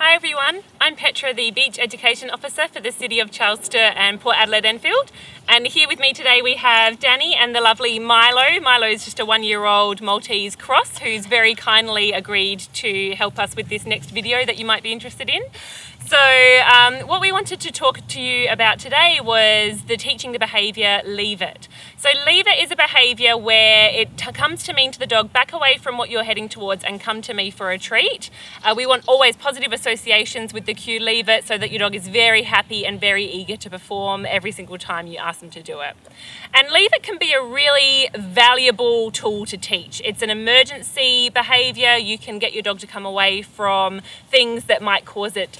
Hi everyone, I'm Petra, the Beach Education Officer for the City of Charles, Sturt and Port Adelaide Enfield. And here with me today we have Danny and the lovely Milo. Milo is just a 1-year-old Maltese cross who's very kindly agreed to help us with this next video that you might be interested in. So what we wanted to talk to you about today was the teaching the behaviour leave it. So leave it is a behaviour where it comes to mean to the dog, back away from what you're heading towards and come to me for a treat. We want always positive associations with the cue leave it so that your dog is very happy and very eager to perform every single time you ask them to do it. And leave it can be a really valuable tool to teach. It's an emergency behaviour. You can get your dog to come away from things that might cause it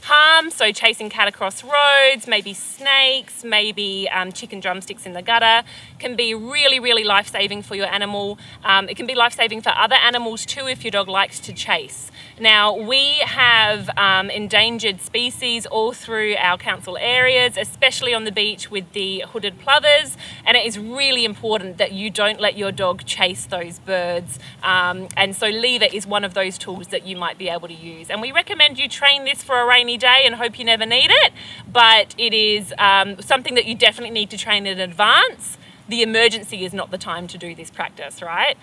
harm, so chasing cat across roads, maybe snakes, maybe chicken drumsticks in the gutter, can be really, really life-saving for your animal. It can be life-saving for other animals too if your dog likes to chase. Now, we have endangered species all through our council areas, especially on the beach with the hooded plovers, and it is really important that you don't let your dog chase those birds. And so leave it is one of those tools that you might be able to use. And we recommend you train this for a rainy day and hope you never need it, but it is something that you definitely need to train in advance. The emergency is not the time to do this practice, right?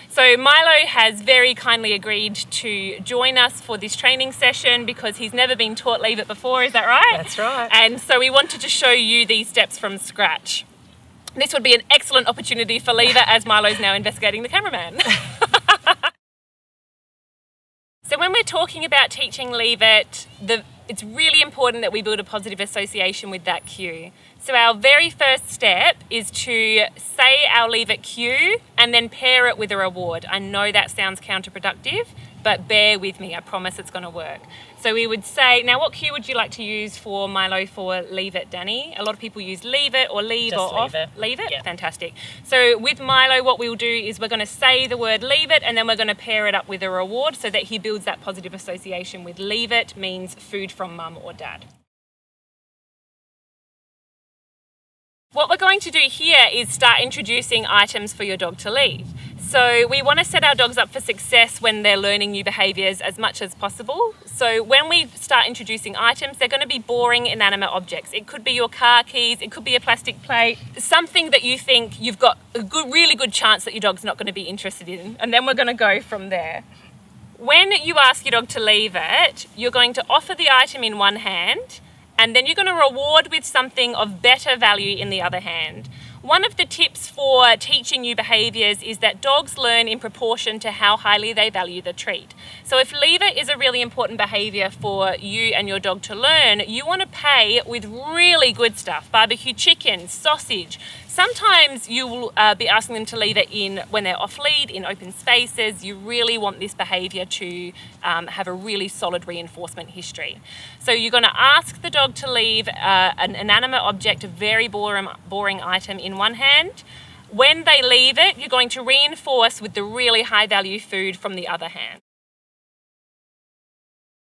So Milo has very kindly agreed to join us for this training session because he's never been taught leave it before, is that right? That's right. And so we wanted to show you these steps from scratch. This would be an excellent opportunity for leave it as Milo's now investigating the cameraman. So when we're talking about teaching leave it, it's really important that we build a positive association with that cue. So our very first step is to say our leave it cue and then pair it with a reward. I know that sounds counterproductive, but bear with me, I promise it's going to work. So we would say, now what cue would you like to use for Milo for leave it, Danny? A lot of people use leave it or leave Just or off. leave it. Leave it? Yeah. Fantastic. So with Milo, what we'll do is we're going to say the word leave it and then we're going to pair it up with a reward so that he builds that positive association with leave it means food from mum or dad. What we're going to do here is start introducing items for your dog to leave. So we want to set our dogs up for success when they're learning new behaviours as much as possible. So when we start introducing items, they're going to be boring, inanimate objects. It could be your car keys, it could be a plastic plate, something that you think you've got a really good chance that your dog's not going to be interested in. And then we're going to go from there. When you ask your dog to leave it, you're going to offer the item in one hand, and then you're going to reward with something of better value in the other hand. One of the tips for teaching new behaviours is that dogs learn in proportion to how highly they value the treat. So if leave it is a really important behaviour for you and your dog to learn, you want to pay with really good stuff, barbecue chicken, sausage. Sometimes you will be asking them to leave it in when they're off lead, in open spaces. You really want this behaviour to have a really solid reinforcement history. So you're going to ask the dog to leave an inanimate object, a very boring item in one hand. When they leave it, you're going to reinforce with the really high value food from the other hand.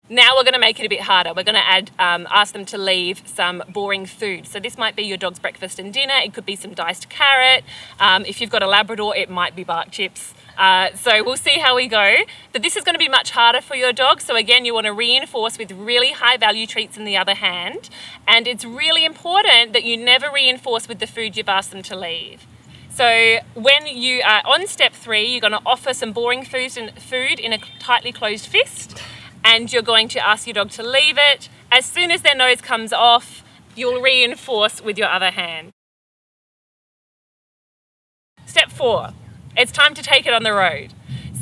Now we're going to make it a bit harder. We're going to ask them to leave some boring food. So this might be your dog's breakfast and dinner. It could be some diced carrot. If you've got a Labrador, it might be bark chips. So we'll see how we go. But this is going to be much harder for your dog. So again, you want to reinforce with really high value treats in the other hand. And it's really important that you never reinforce with the food you've asked them to leave. So when you are on step 3, you're going to offer some boring food in a tightly closed fist. And you're going to ask your dog to leave it. As soon as their nose comes off, you'll reinforce with your other hand. Step 4, it's time to take it on the road.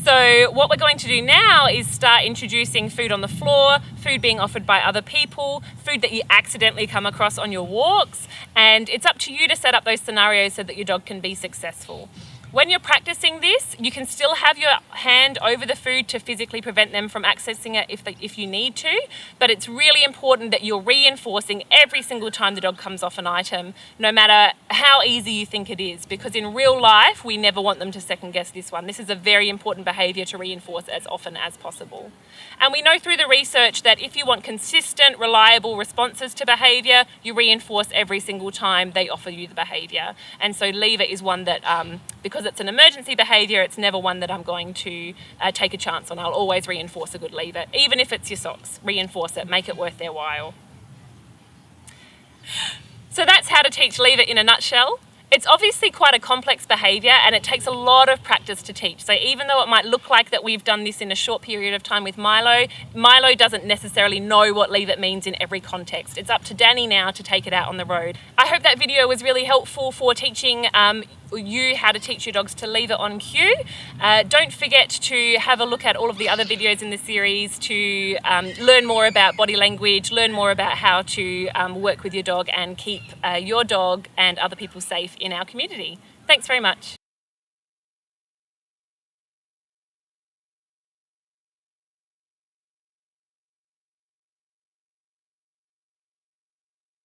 So what we're going to do now is start introducing food on the floor, food being offered by other people, food that you accidentally come across on your walks, and it's up to you to set up those scenarios so that your dog can be successful. When you're practicing this, you can still have your hand over the food to physically prevent them from accessing it if you need to, but it's really important that you're reinforcing every single time the dog comes off an item, no matter how easy you think it is, because in real life, we never want them to second guess this one. This is a very important behaviour to reinforce as often as possible. And we know through the research that if you want consistent, reliable responses to behaviour, you reinforce every single time they offer you the behaviour. And so leave it is one that, because because it's an emergency behaviour, it's never one that I'm going to take a chance on. I'll always reinforce a good leave it. Even if it's your socks, reinforce it, make it worth their while. So that's how to teach leave it in a nutshell. It's obviously quite a complex behaviour and it takes a lot of practice to teach. So even though it might look like that we've done this in a short period of time with Milo, Milo doesn't necessarily know what leave it means in every context. It's up to Danny now to take it out on the road. I hope that video was really helpful for teaching you how to teach your dogs to leave it on cue. Don't forget to have a look at all of the other videos in the series to learn more about body language, learn more about how to work with your dog and keep your dog and other people safe in our community. Thanks very much.